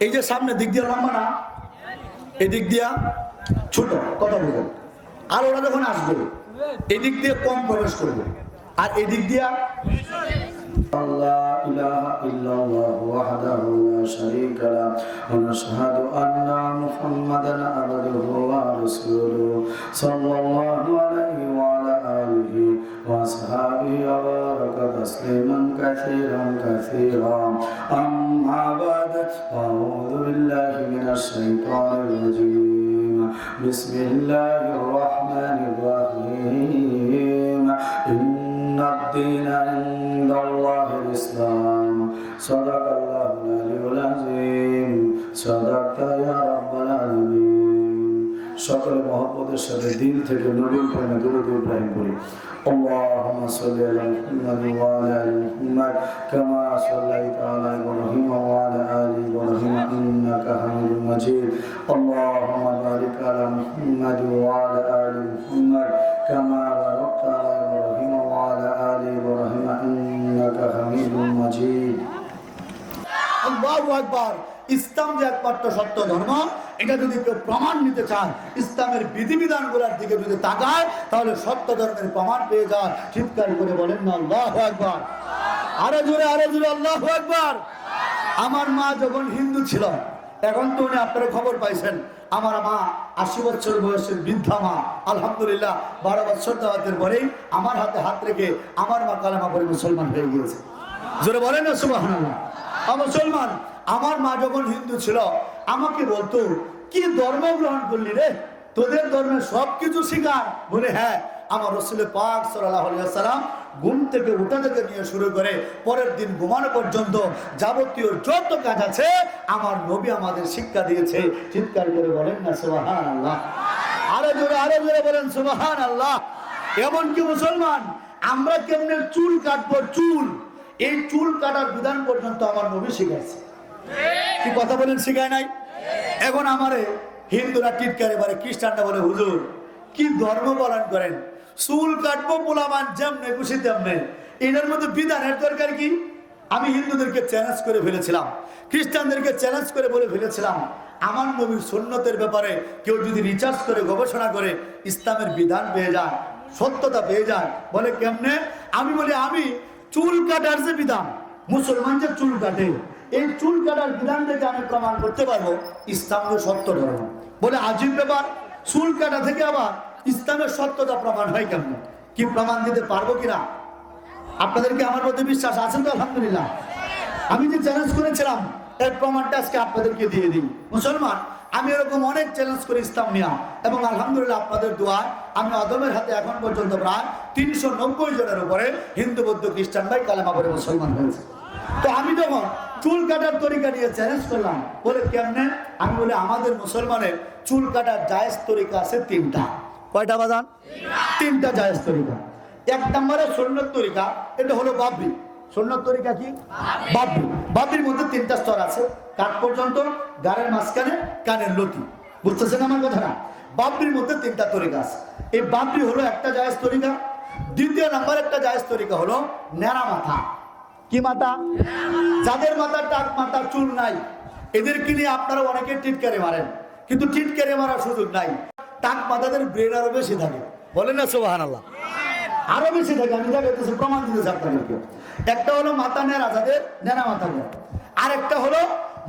এই যে সামনে দিক দিয়ে লম্বা না, এই দিক দিয়া ছোট, কথা বলবেন। আর ওরা যখন আসবে এদিক দিয়ে কম প্রবেশ করবে, আর এদিক দিয়া لا إله إلا الله وحده لا شريك له ونشهد أن محمدا عبده ورسوله صلى الله عليه وعلى آله وأصحابه وبارك تسليما كثيرا كثيرا أما بعد أعوذ بالله من الشيطان الرجيم بسم الله الرحمن الرحيم إن الدين عند الله الإسلام صدق الله العلي العظيم صدقت يا رب العالمين সকল মহব্বতের সাথে দিল থেকে নবীর প্রেমে দুরূদ ইব্রাহিম পড়ি اللهم صل على محمد وعلى ال محمد كما صليت على ابراهيم وعلى ال ابراهيم انك حميد مجيد اللهم بارك على محمد وعلى ال محمد كما باركت على ابراهيم وعلى ال ابراهيم انك حميد مجيد আল্লাহু আকবার। ইসলাম যে একমাত্র সত্য ধর্ম, এটা যদি কেউ প্রমাণ নিতে চান, ইসলামের বিধিবিধানগুলোর দিকে যদি তাকায়, তাহলে সত্য ধর্মের প্রমাণ পেয়ে যান। চিৎকার করে বলেন না আল্লাহু আকবার। আরো জোরে আল্লাহু আকবার। আমার মা যখন হিন্দু ছিল, এখন তো উনি আপনারা খবর পাইছেন, আমার মা ৮০ বছর বয়সের বৃদ্ধা মা, আলহামদুলিল্লাহ ১২ বছর দাওয়াতের পরেই আমার হাতে হাত রেখে আমার মা কালেমা পড়ে মুসলমান হয়ে গিয়েছে। জোরে বলেন না সুবহানাল্লাহ। মুসলমান। আমার মা যখন হিন্দু ছিল, আমাকে বলতো, কি ধর্ম গ্রহণ করলি রে, তোদের ধর্মের সবকিছু শিখার। বলে হ্যাঁ, আমার রাসূল পাক সাল্লাল্লাহু আলাইহি ওয়াসাল্লাম ঘুম থেকে উঠা থেকে নিয়ে শুরু করে পরের দিন ঘুমানো পর্যন্ত যাবতীয় যত কাজ আছে আমার নবী আমাদের শিক্ষা দিয়েছে। চিৎকার করে বলেন না সুবহানাল্লাহ। আরো জোরে বলেন সুবহানাল্লাহ। এমনকি মুসলমান, আমরা কেমনে চুল কাটবো, চুল, এই চুল কাটার বিধান পর্যন্ত আমার নবী শিখাইছে। কি কথা বলেন, শিখায় নাই? এখন আমারে হিন্দুরা টিটকারে পারে, খ্রিস্টানরা বলে হুজুর কি ধর্ম পালন করেন, চুল কাটবো পোলামান যেমনে খুশি তেমনে, এটার মধ্যে বিধানের দরকার কি? আমি হিন্দুদেরকে চ্যালেঞ্জ করে ফেলেছিলাম, খ্রিস্টানদেরকে চ্যালেঞ্জ করে বলে ফেলেছিলাম, আমার নবীর সুন্নতের ব্যাপারে কেউ যদি রিসার্চ করে গবেষণা করে ইসলামের বিধান পেয়ে যায়, সত্যতা পেয়ে যায়। বলে কেমনে? আমি বলি, আমি চুল কাটার যে বিধান, মুসলমান যে চুল কাটে, এই চুল কাটার বিধান থেকে আমি প্রমাণ করতে পারবো ইসলামের সত্য ধর্ম। বলে আজীব ব্যাপার, চুল কাটা থেকে আবার ইসলামের সত্যতা প্রমাণ হয় কেমন? কি প্রমাণ দিতে পারবো কিনা? আপনাদেরকে আমার মধ্যে বিশ্বাস আছে তো? আলহামদুলিল্লাহ। আমি যে চ্যালেঞ্জ করেছিলাম এর প্রমাণটা আজকে আপনাদেরকে দিয়ে দিই। মুসলমান, আমি এরকম অনেক চ্যালেঞ্জ করে ইসলাম নিয়া, এবং আলহামদুলিল্লাহ আপনাদের দোয়ায় আমি আদমের হাতে এখন পর্যন্ত প্রায় ৩৯০ জনের উপরে হিন্দু বৌদ্ধ খ্রিস্টান ভাই কালেমা পড়ে মুসলমান হয়েছে। তো আমি যখন চুল কাটার তরিকা নিয়ে চ্যালেঞ্জ করলাম, বলে কেমনে? আমি বলি, আমাদের মুসলমানের চুল কাটার জায়েজ তরিকা আছে ৩টা। কয়টা বাজান? 3টা জায়েজ তরিকা। ১ নম্বরে সুন্নত তরিকা, এটা হলো বাবরি। সুন্নত তরিকা কি? বাবরি। বাবরির মধ্যে 3টা স্তর আছে, কাঠ পর্যন্ত, গাড়ের মাঝখানে, কানের লতি। বুঝতেছেন আমার কথা না? বাবরির মধ্যে 3টা তরিকা আছে। এই বাবরি হলো একটা জায়েজ তরিকা। দ্বিতীয় নাম্বার একটা জায়েজ তরিকা হলো নেড়া মাথা। কি মাথা? যাদের মাথার টাক, মাথার চুল নাই, এদেরকে নিয়ে আপনারা অনেকে টিটকারি মারেন, কিন্তু টিটকারি মারার সুযোগ নাই। টাক মাথাদের ব্রেন আরো বেশি থাকে। বলেন না সুবহানাল্লাহ। আরো বেশি থাকে। আমি দেখাইতেছি, প্রমাণ দিতেছি আপনাদেরকে। একটা হলো মাথা নেড়া, যাদের নেড়া মাথা নেই। আর একটা হলো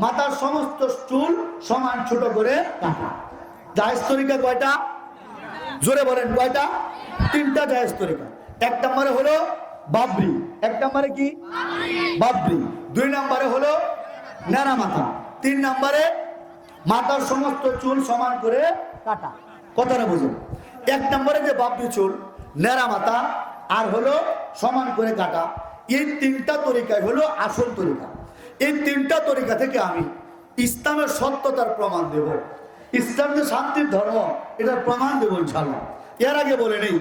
মাথার সমস্ত চুল সমান ছোট করে কাটা। জায়েজ তরিকা কয়টা? জোরে বলেন কয়টা? 3টা জায়েজ তরিকা। 1 নম্বরে হলো বাবরি। 1 নম্বরে কি? বাবরি। 2 নম্বরে হলো নেড়া মাথা। 3 নম্বরে মাথার সমস্ত চুল সমান করে কাটা। কথাটা বুঝুন। 1 নম্বরে যে বাবরি চুল, নেড়া মাথা আর হলো সমান করে কাটা, এই 3টা তরিকাই হলো আসল তরিকা। এই 3টা তরিকা থেকে আমি ইসলামের সত্যতার প্রমাণ দেব। ইসলাম যে শান্তির ধর্ম, এটার প্রমাণ দেব ইনশাআল্লাহ। এর আগে বলে নেই,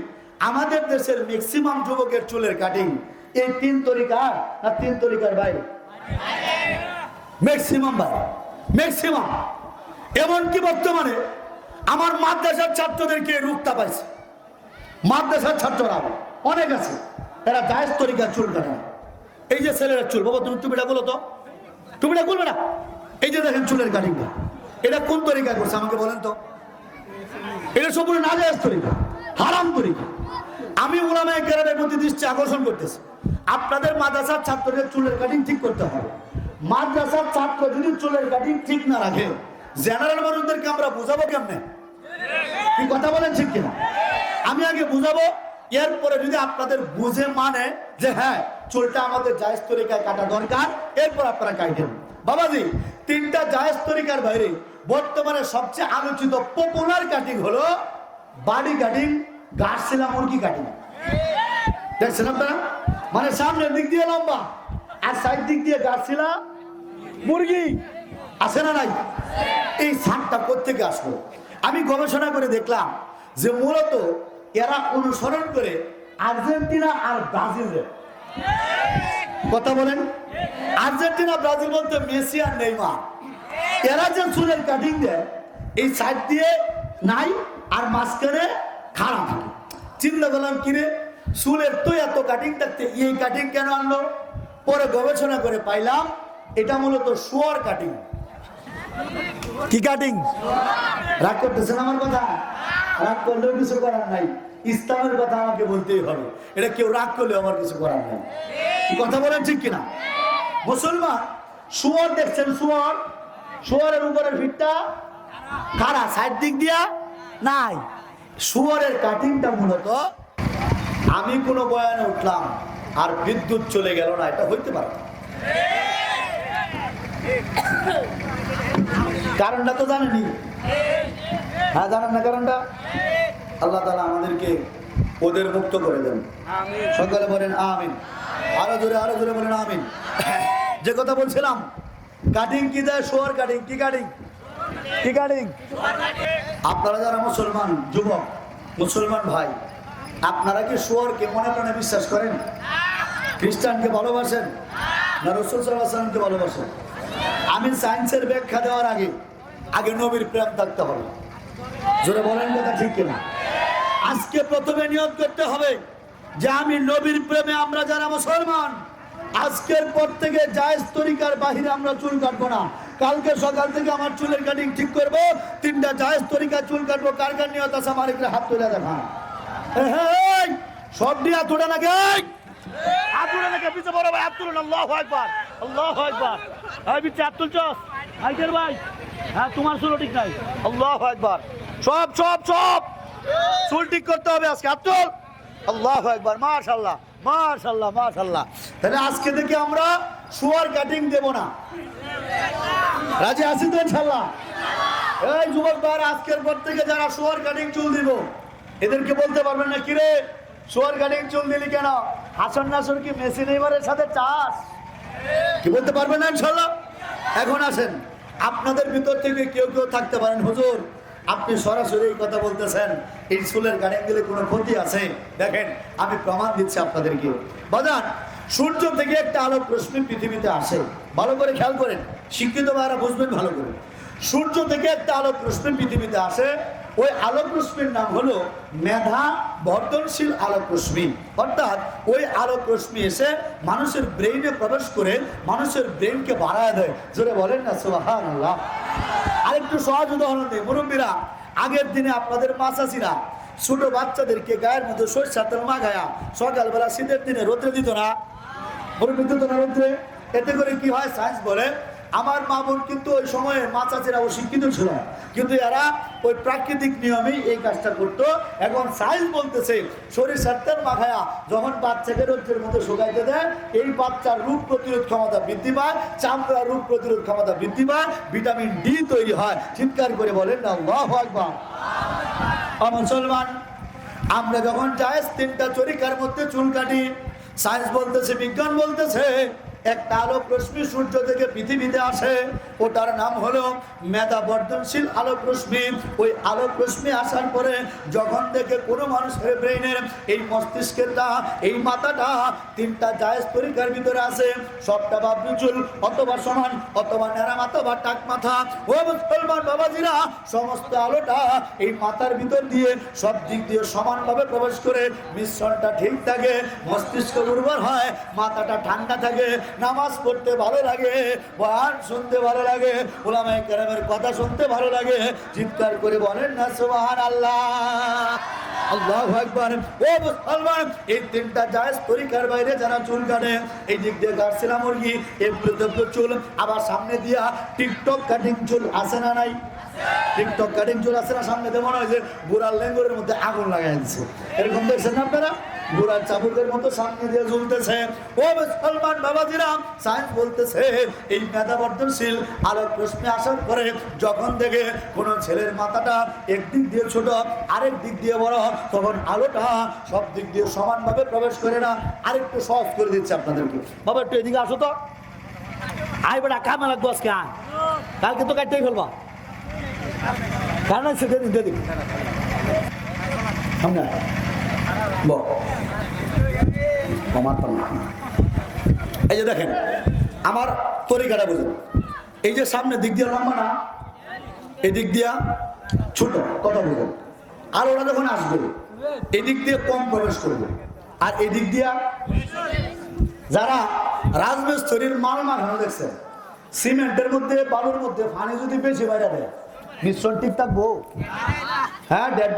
আমাদের দেশের ম্যাক্সিমাম যুবকের চুলের কাটিং এই 3 তরিকা না 3 তরিকার বাইরে? ম্যাক্সিমাম বাইরে, ম্যাক্সিমাম। এমনকি বর্তমানে আমার মাদ্রাসার ছাত্রদেরকে রুখতা পাইছে। মাদ্রাসার ছাত্ররা অনেক আছে, এরা জায়েজ তরিকার চুল কাটা। এই যে ছেলেরা চুল, বাবা তুমি টুপিটা বলো তো, টুপিটা খুলবে না, এই যে দেখেন চুলের কাটিংটা, এটা কোন তরিকা করছে আমাকে বলেন তো? এটা সম্পূর্ণ নাজায়েজ তরিকা, হারাম তরিকা। আমি উলামায়ে কেরামের প্রতি দৃষ্টি আকর্ষণ করতেছি, আপনাদের মাদ্রাসার ছাত্রদের চুলের কাটিং ঠিক করতে হবে। মাদ্রাসার ছাত্র যদি চুলের কাটিং ঠিক না রাখে, জেনারেল মানুষদেরকে আমরা বুঝাবো কেমনে? কি কথা বলেন ঠিক কিনা? আমি আগে বুঝাবো, এরপরে যদি আপনাদের বুঝে মানে যে হ্যাঁ চুলটা আমাদের জায়েজ তরিকায় কাটা দরকার, এরপর আপনারা কাটেন। বাবাজি, তিনটা জায়েজ তরিকার বাইরে বর্তমানে সবচেয়ে আলোচিত পপুলার কাটিং হলো বাডি কাটিং, গাছছিলা মুরগি কাটিং। দেখছেন আপনারা? মানে সামনের দিক দিয়ে লম্বা আর সাইড দিক দিয়ে গাছছিলা মুরগি, আছে না নাই? এই সারটা কোত্থেকে আসলো? আমি গবেষণা করে দেখলাম যে মূলত এরা অনুসরণ করে আর্জেন্টিনা আর ব্রাজিলের। কথা বলেন, আর্জেন্টিনা ব্রাজিল বলতে মেসি আর নেইমার। এরা যে চুলের কাটিং দেয়, এই সাইড দিয়ে নাই আর মাঝখানে খাড়া থাকে। চিন্তা করলাম কিরে, চুলের তো এত কাটিং থাকতে এই কাটিং কেন আনলো? পরে গবেষণা করে পাইলাম এটা মূলত শুয়ার কাটিং। কি কাটিং? রাগ করতেছেন আমার কথা? রাগ করলেও কিছু করার নাই, ইসলামের কথা আমাকে বলতেই হবে। এটা কেউ রাগ করলেও আমার কিছু করার নাই। কথা বলেন ঠিক কিনা? মুসলমান শুয়ার দেখছেন, শুয়ার, শুয়ারের উপরের ফিটটা খাড়া, সাইড দিক দিয়া নাই। শুয়ারের কাটিংটা মূলত, আমি কোনো বয়ানে উঠলাম আর বিদ্যুৎ চলে গেল না, এটা হইতে পারে। কারণটা তো জানেনি? হ্যাঁ জানেন না কারণটা? আল্লাহ তাআলা আমাদেরকে ওদের মুক্ত করে দেন। সকলে বলেন আমিন। আরো জোরে বলেন আমিন। যে কথা বলছিলাম, কাটিং কি দেয়? শুয়ার কাটিং। কি কাটিং? কি কাটিং? আপনারা যারা মুসলমান যুবক, মুসলমান ভাই, আপনারা কি শুয়ারকে মনে প্রাণে বিশ্বাস করেন? খ্রিস্টানকে ভালোবাসেন না রাসূল সাল্লাল্লাহু আলাইহি ওয়াসাল্লামকে ভালোবাসেন? আমি সায়েন্সের ব্যাখ্যা দেওয়ার আগে নবীর প্রেম থাকতে হবে। জোরে বলেন কথা ঠিক কিনা? আজকে প্রথমে নিয়ত করতে হবে যে আমি নবীর প্রেমে, আমরা যারা মুসলমান আজকের পর থেকে জায়েজ তরিকার বাহিরে আমরা চুল কাটবো না। কালকে সকাল থেকে আমার চুলের কাটিং ঠিক করবো, তিনটা জায়েজ তরিকা চুল কাটবো। কার কার নিয়ত আছে আমার একটু হাত তুলে দেখা। সব দিয়ে হাত তোলা নাকি? হাত তুলে নাকি? পিছিয়ে বড় ভাই হাত তুলুন। আল্লাহু আকবার, আল্লাহু আকবার। এই পিছিয়ে হাত তুলছস আইদের ভাই? হ্যাঁ তোমার চুল ঠিক নাই। আল্লাহু আকবার। সব চুল ঠিক করতে হবে আজকে। হাত তুল। আল্লাহু আকবার। মাশাআল্লাহ, মাশাআল্লাহ, মাশাআল্লাহ। তাহলে আজকে থেকে আমরা শুয়ার কাটিং দেব না। রাজি আছি তো ইনশাআল্লাহ? এই যুবক ভাইরা, আজকের পর থেকে যারা শুয়ার কাটিং চুল দিব, এদেরকে বলতে পারবেন না কিরে শুয়ার কাটিং চুল দিলি কেন? হাসান নাসর কি মেসি নেইমারের সাথে চাস? কি বলতে পারবেন না ইনশাআল্লাহ? এখন আসেন, আপনাদের ভিতর থেকে কেউ থাকতে পারেন, হুজুর আপনি সরাসরি এই কথা বলতেছেন, এই চুলের কাটিং দিলে কোনো ক্ষতি আছে? দেখেন আমি প্রমাণ দিচ্ছি আপনাদেরকে। বাজান, সূর্য থেকে একটা আলোক রশ্মি পৃথিবীতে আসে। ভালো করে খেয়াল করেন, শিক্ষিত ভাইরা বুঝবেন ভালো করে। সূর্য থেকে একটা আলোক রশ্মি পৃথিবীতে আসে, ওই আলোক রশ্মির নাম হলো মেধা বর্ধনশীল আলোক রশ্মি। অর্থাৎ ওই আলোক রশ্মি এসে মানুষের ব্রেইনে প্রবেশ করে মানুষের ব্রেইনকে বাড়ায় দেয়। জোরে বলেন না সুবহানাল্লাহ। আরেকটু সহজ উদাহরণ দিই, মুরব্বীরা, আগের দিনে আপনাদের মাছাচিরা ছোট বাচ্চাদেরকে গায়ের মধ্যে সরষের তেল মাখায়া সকালবেলা শীতের দিনে রোদ্রে দিত না? মুরব্বী দিত না রোদ্রে? এতে করে কি হয়? সায়েন্স বলে আমার মা বোন কিন্তু ওই সময়ে মাছাচিরা অশিক্ষিত ছিল, কিন্তু এরা ওই প্রাকৃতিক নিয়মেই এই কাজটা করতো। এখন সায়েন্স বলতেছে সরিষার তেল মাখায়া যখন বাচ্চাকে রোদ্রের মধ্যে শুকাইতে দেয়, এই বাচ্চার রোগ প্রতিরোধ ক্ষমতা বৃদ্ধি পায়, চামড়ার রোগ প্রতিরোধ ক্ষমতা বৃদ্ধি পায়, ভিটামিন ডি তৈরি হয়। চিৎকার করে বলেন না আল্লাহু আকবার। মুসলমান, আমরা যখন জায়েজ তিনটা তরিকার মধ্যে চুল কাটি, সায়েন্স বলতেছে, বিজ্ঞান বলতেছে একটা আলোক রশ্মি সূর্য থেকে পৃথিবীতে আসে, ওটার নাম হলো মেধা বর্ধনশীল আলোক রশ্মি। ওই আলোক রশ্মি আসার পরে যখন থেকে কোনো মানুষের ব্রেইনের এই মস্তিষ্কেরটা, এই মাথাটা তিনটা জায়েজ তরিকার ভিতরে আছে, সবটা বাবলু চুল অথবা সমান অথবা নেড়া মাথা বা টাক মাথা। ও মুসলমান বাবাজিরা, সমস্ত আলোটা এই মাথার ভিতর দিয়ে সব দিক দিয়ে সমানভাবে প্রবেশ করে মিশ্রণটা ঠিক থাকে, মস্তিষ্ক উর্বর হয়, মাথাটা ঠান্ডা থাকে। নামাজ পড়তে ভালো লাগে, বয়ান শুনতে ভালো লাগে, উলামায়ে কেরামের কথা শুনতে ভালো লাগে। চিৎকার করে বলেন না সুবহানাল্লাহ, আল্লাহু আকবার। ও মুসলমান, এই তিনটা জায়েজ তরিকার বাইরে যারা চুল কাটে, এই দিক দিয়ে কাটছিলাম মুরগি, এগুলো চুল, আবার সামনে দিয়া টিকটক কাটিং চুল আছে না নাই? টিকটক কাটিং চুল আছে না? সামনে দিয়ে মনে হয় যে বুড়ার লেঙ্গুরের মধ্যে আগুন লাগাই দিচ্ছে, এরকম দেখছেন না আপনারা? বুড়ার চাবুকের মতো সামনে দিয়ে ঝুলতেছে। ও মুসলমান বাবাজিরা, সায়েন্স বলতেছে এই মেধা বর্ধনশীল আলোক রশ্মি আসার পরে যখন দেখে কোনো ছেলের মাথাটা একদিক দিয়ে ছোট, আরেক দিক দিয়ে বড়, তখন আলোটা সব দিক দিয়ে সমানভাবে প্রবেশ করে না। আরেকটু সহজ করে দিচ্ছে আপনাদেরকে। বাবা একটু এদিকে আসো তো, আই বেটা কামে লাগবো আজকে, আয়, কালকে তো কাটতেই ফেলবা, কারণ সেটা দিতে দিবি সামনে এই যে দেখেন আমার তরিকাটা বুঝুন। এই যে সামনে দিক দিয়ে লম্বা না, এই দিক দিয়া ছোট, কথা বুঝুন। আর ওরা যখন আসবে এই দিক দিয়ে কম প্রবেশ করবে, আর এই দিক দিয়া যারা রাজমিস্ত্রির মাল মাখানো দেখছেন, সিমেন্টের মধ্যে বালুর মধ্যে পানি যদি বেশি বাইরে দেয়, মিশ্রণ ঠিক থাকবো? হ্যাঁ, দেড়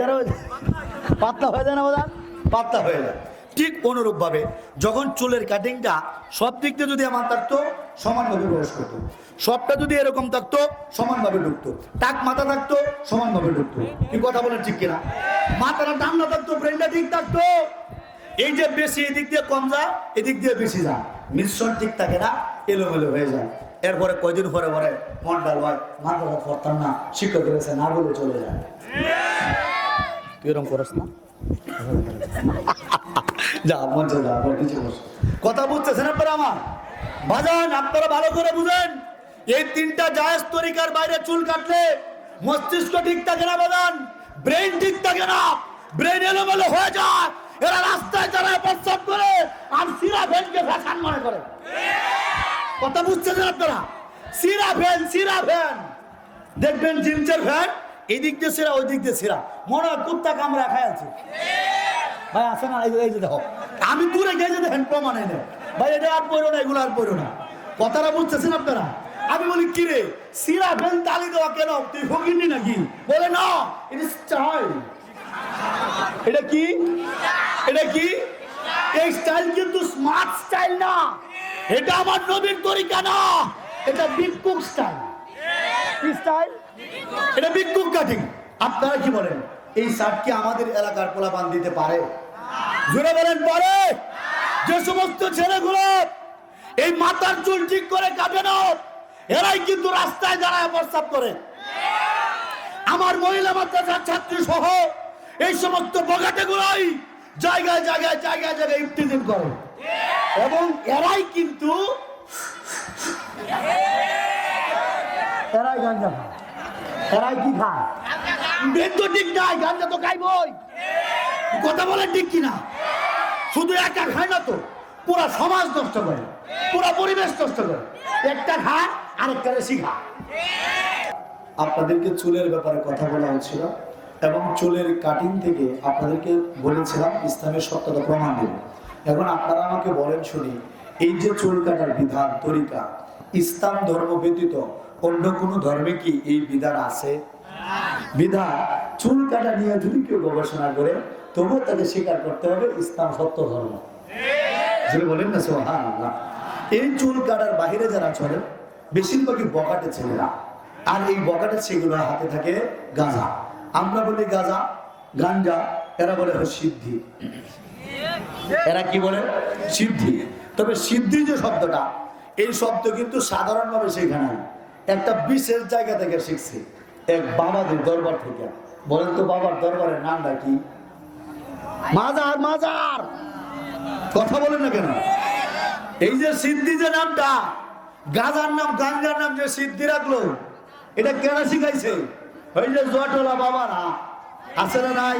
পাতলা হয়ে যায় না বাজার, পাতলা হয়ে যায়। ঠিক অনুরূপ ভাবে যখন চুলের কাটিংটা সব দিক দিয়ে যদি আমার থাকতো, সমানভাবে প্রবেশ করতো, সবটা যদি এরকম থাকতো সমানভাবে ঢুকতো, টাক মাথা থাকতো সমানভাবে ঢুকতো। কি কথা বলেন ঠিক কিনা? মাথাটা ডান না থাকতো, ব্রেনটা ঠিক থাকতো। এই যে বেশি এদিক দিয়ে কম যায়, এদিক দিয়ে বেশি যায়, মিশ্রণ ঠিক থাকে না, এলোমেলো হয়ে যায়। এরপরে কয়দিন পরে পরে মন্ডাল হয়, মাথাটা পড়তাম না, শিক্ষক এসে না বলে চলে যায়। তুই এরকম করিস না, যা মন চলে যা, কিছু কথা বুঝতেছেন আপনারা? আমার বাজান, আপনারা ভালো করে বুঝেন, এই তিনটা জায়েজ তরিকার বাইরে চুল কাটলে মস্তিষ্ক ঠিক থাকে না বাজান, ব্রেন ঠিক থাকে না, ব্রেন এলোমেলো হয়ে যায়। এরা রাস্তায় যারা প্রস্তাব করে আর সিরা ভ্যানকে ফ্যাশন মনে করে। কথা বুঝতেছেন আপনারা? সিরা ভ্যান দেখবেন, জিন্সের ভ্যান, এই দিক দিয়ে সিরা, ওই দিক দিয়ে সিরা, মনে হয় কুত্তা কামড়া খাই আছে ভাই, আছে না? এই যে দেখো, আমি দূরে গিয়ে দেখেন প্রমাণ এনে ভাই, এটা আর পড়ো না, এগুলো আর পড়ো না। কথাটা বুঝতেছেন আপনারা? আমি বলি কি রে, সিরা ভ্যান তালি দেওয়া কেন? তুই ফকিরনি নাকি? বলে না, এটা স্টাইল। এটা কি? এটা কি? এই স্টাইল কিন্তু স্মার্ট স্টাইল না, এটা আমার নবীর তরিকা না, এটা ভিক্ষুক স্টাইল। কি স্টাইল? এটা ভিক্ষুক কাটিং। আপনারা কি বলেন, এই শার্ট কি আমাদের এলাকার পোলাপান দিতে পারে? জোরে বলেন পারে? যে সমস্ত ছেলেগুলো এই মাথার চুল ঠিক করে কাটে না, এরাই কিন্তু রাস্তায় দাঁড়ায় প্রস্তাব করে। আমার মহিলা মাদ্রাসার ছাত্রী সহ এই সমস্ত বগাটেগুলাই জায়গায় জায়গায় জায়গায় জায়গায় ইফতিজিল করে, এবং এরাই কিন্তু এরাই গাঞ্জা খায়। এরাই কি খায়? বেদ ঠিক নাই, গাঞ্জা তো খাইবই। কথা বলেন ঠিক কিনা? শুধু একা খায় না তো, পুরা সমাজ নষ্ট করে, পুরা পরিবেশ নষ্ট করে। একটা খায়, আরেকটা শিখা। আপনাদেরকে চুলের ব্যাপারে কথা বলা হচ্ছিল, এবং চুলের কাটিং থেকে আপনাদেরকে বলেছিলাম ইসলামের সত্যতা প্রমাণ দেব। এখন আপনারা আমাকে বলেন শুনি, এই যে চুল কাটার বিধান তরিকা, ইসলাম ধর্ম ব্যতীত অন্য কোনো ধর্মে কি এই বিধান আছে? বিধান চুল কাটা নিয়ে যদি কেউ গবেষণা করে, তবুও তাকে স্বীকার করতে হবে ইসলাম সত্য ধর্ম। যদি বলেন না সুবহানাল্লাহ। এই চুল কাটার বাহিরে যারা চলে বেশিরভাগই বকাটে ছেলেরা, আর এই বকাটে ছেলেগুলোর হাতে থাকে গাঁজা। আমরা বলি গাঁজা, গাঞ্জা, এরা বলে সিদ্ধি। এরা কি বলে? সিদ্ধি। তবে সিদ্ধি যে শব্দটা, এই শব্দ কিন্তু সাধারণভাবে শেখা নাই, একটা বিশেষ জায়গা থেকে শিখছে, এক বাবাদের দরবার থেকে। বলেন তো বাবার দরবারের নামটা কি? মাজার। মাজার। কথা বলেন না কেন? এই যে সিদ্ধি যে নামটা, গাঁজার নাম, গাঞ্জার নাম যে সিদ্ধি রাখলো, এটা কেন শিখাইছে? ওই যে জটলা বাবারা আছে না নাই?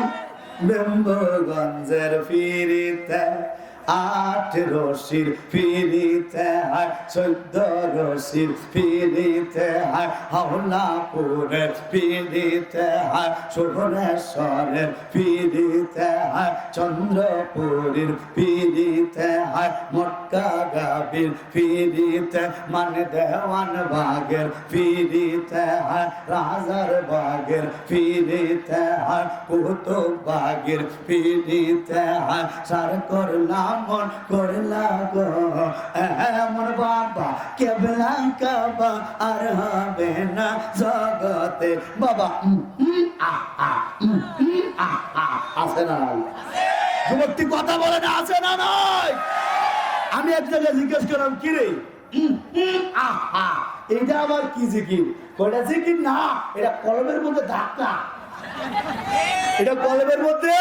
বেম্বগঞ্জের ফিরিতে 8 রশির পিড়িতে হায় 14 রশির পিড়িতে হায় হাওলাপুরের পিড়িতে হায় সুরেশ্বরের পিড়িতে হায় চন্দ্রপুরীর পিড়িতে হায় মক্কা গাবির পিড়িতে মানে দেওয়ান বাগের পিড়িতে হায় রাজার বাগের পিড়িতে হায় কুতুব বাগের পিড়িতে হায় সার করলাম মন করলা গো এমন বাবা কেবলা কাবা আর হবে না জগতে বাবা আছে না নাই যুবকটি কথা বলে না আছে না নাই আমি এক জায়গায় জিজ্ঞেস করলাম কি রে এটা আবার কি জিকির কয়টা জিকির না এটা কলমের মধ্যে ধাক্কা এটা কলমের মধ্যে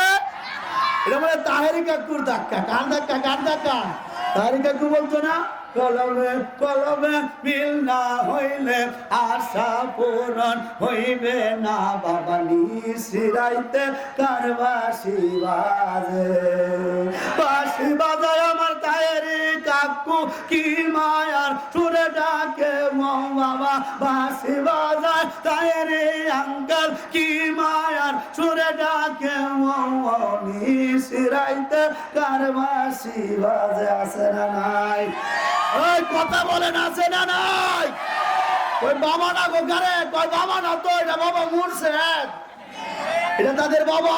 এটা মানে তাহেরি কাকুর ধাক্কা কার ধাক্কা কার ধাক্কা তাহেরি কাকু বলতো না কলমে কলমে মিল না হইলে আশা পূরণ হইবে না বাবা নিশিরাইতে কার বাঁশি বাজে বাঁশি বাজায় আমার তাহেরি কাকু কি মায়ার সুরে ডাকে মো বাবা বাঁশি বাজায় তাহেরি আঙ্কেল কি মায়ার সুরে ডাকে মো নিশিরাইতে কার বাঁশি বাজে আছে না নাই ওই কথা বলেন আছে না নাই ওই বাবা না গো গারে কই বাবা না তো এটা বাবা মুর্শেদ এটা তাদের বাবা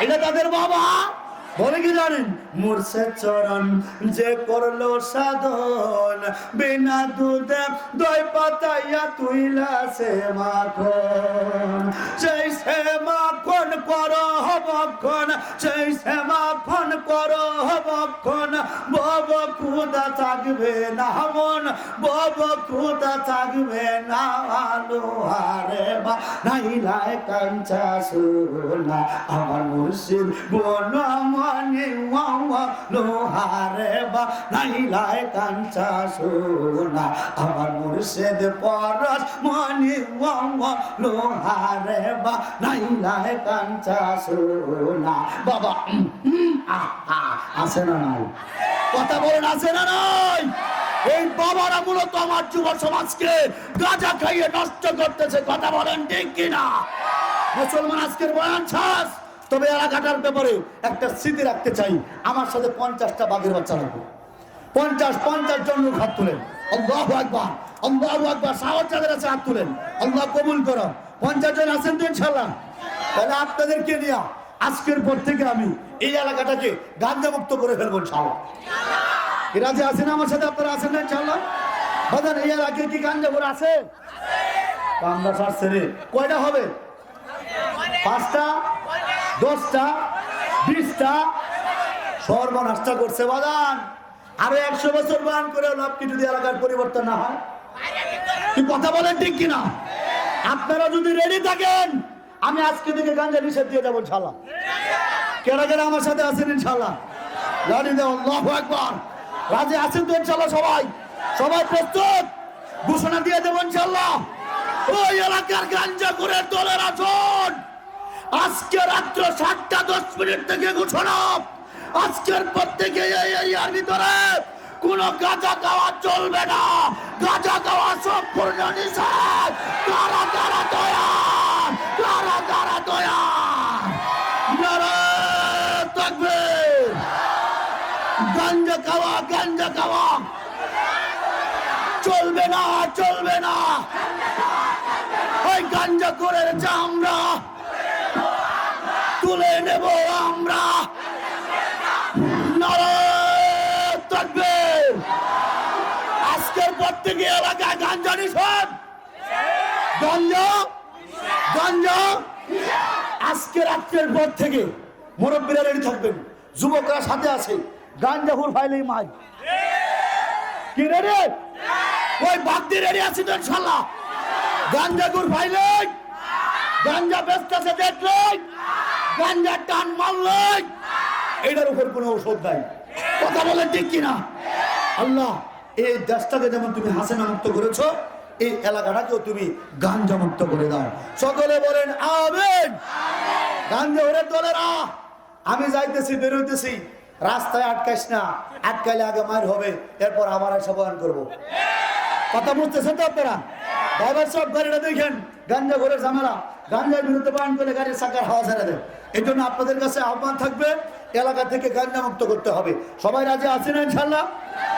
এটা তাদের বাবা বলে কি জানেন মুর্শেদ চরণ যে করলো সাধন বিনা দুধে দই পাতাইয়া তুইলা সে মাখন সেই সে মাখন করো হবক্ষণ সেই সে মাখন করো হবক্ষণ বব খুদা থাকবে না মন বব খুদা থাকবে না আলো হারে বা নাইলায় কাঞ্চা সোনা আমার মুর্শিদ বনো মনে ওয়া লোহারে বা নাইলায় কাঞ্চা সোনা আমার মুর্শিদ পরশ মনে ওয়া লোহারে বা নাইলায় কাঞ্চা সোনা বাবা আছে না নাই কথা বলেন আছে না নাই এই বাবারা মূলত আমার যুব সমাজকে গাঁজা খাইয়ে নষ্ট করতেছে কথা বলেন ঠিক কিনা মুসলমান আজকের বয়ান ছাস তবে এলাকাটার ব্যাপারে একটা স্মৃতি রাখতে চাই আমার সাথে 50টা বাঘের বাচ্চা রাখবো 50 জন লোক হাত তুলেন আল্লাহু আকবার আল্লাহু আকবার সাহস যাদের আছে হাত তুলেন আল্লাহ কবুল করো 50 জন আছেন তো ইনশাআল্লাহ তাহলে আপনাদেরকে নিয়ে আজকের পর থেকে আমি এই এলাকাটাকে গাঁজা মুক্ত করে ফেলবো ইনশাআল্লাহ এরা যে আছেন আমার সাথে আপনারা আছেন না ইনশাআল্লাহ বাজান এই এলাকায় কি গাঁজা করে আছে কামরা ছাড়ছে রে কয়টা হবে 5টা 10টা 20টা সর্বনাশটা করছে বাজান আরো 100 বছর বান করে লাভ কি যদি এলাকার পরিবর্তন না হয় কি কথা বলেন ঠিক কিনা আপনারা যদি রেডি থাকেন আমি আজকে থেকে গাঁজা নিষেধ দিয়ে যাবো ইনশাআল্লাহ কেরা কেরা আমার সাথে আছেন ইনশাআল্লাহ লাড়ি দাও আল্লাহু আকবার রাজি আছেন তো ইনশাআল্লাহ সবাই প্রস্তুত ঘোষণা দিয়ে দেব ইনশাআল্লাহ ওই এলাকার গাঁজা করে দলের আসুন আজকে রাত্র 7:10 থেকে ঘোষণা আজকের পর থেকে এই এরিয়ার ভিতরে কোন গাঁজা খাওয়া চলবে না গাঁজা খাওয়া সম্পূর্ণ নিষেধ কারা কারা তৈয়ার কারা কারা তৈয়ার নারায়ে তাকবীর গাঁজা খাওয়া চলবে না ওই গাঁজা করে আমরা তুলে নেব আমরা নারায়ে তাকবীর আজকের পর থেকে এলাকায় গাঁজা নিষেধ গাঁজা আজকে রাত্রের পর থেকে মুরব্বীরা রেডি থাকবেন যুবকরা সাথে আছে গাঁজা হুর ফাইলেই মাই কি রেডি ওই বাগদি রেডি আছে তো ইনশাআল্লাহ গাঁজা হুর ফাইলেই গাঁজা বেচতেছে দেখলেই গাঁজা টান মারলেই এটার উপর কোনো ঔষধ নাই কথা বলেন ঠিক কিনা আল্লাহ এই দেশটাকে যেমন তুমি হাসিনা মুক্ত করেছো এই এলাকাটাকেও তুমি গাঁজা মুক্ত করে দাও সকলে বলেন আমিন গাঁজা ওরে দলেরা আমি যাইতেছি বেরোইতেছি রাস্তায় আটকাইস না, আটকাইলে আগে মার হবে, এরপর আবার এসে বয়ান করবো। কথা বুঝতেছেন তো আপনারা? ড্রাইভার সব গাড়িটা দেখেন, গাঞ্জা ঘরে ঝামেলা, গাঞ্জার বিরুদ্ধে বয়ান করলে গাড়ির চাকার হাওয়া ছেড়ে দেয়। এই জন্য আপনাদের কাছে আহ্বান থাকবে, এলাকা থেকে গাঞ্জা মুক্ত করতে হবে। সবাই রাজি আছেন ইনশাআল্লাহ?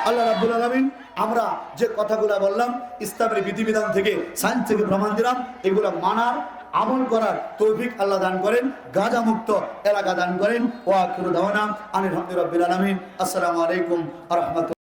আল্লাহ রাব্বুল আলামিন আমরা যে কথাগুলো বললাম, ইসলামের বিধিবিধান থেকে, সায়েন্স থেকে প্রমাণ দিলাম, এগুলো মানার, আমল করার তৌফিক আল্লাহ দান করেন, গাঁজা মুক্ত এলাকা দান করেন। ওয়া আখিরু দাওয়ানা আনিল হামদুলিল্লাহি রাব্বিল আলামিন। আসসালামু আলাইকুম ওয়া রাহমাতুল্লাহ।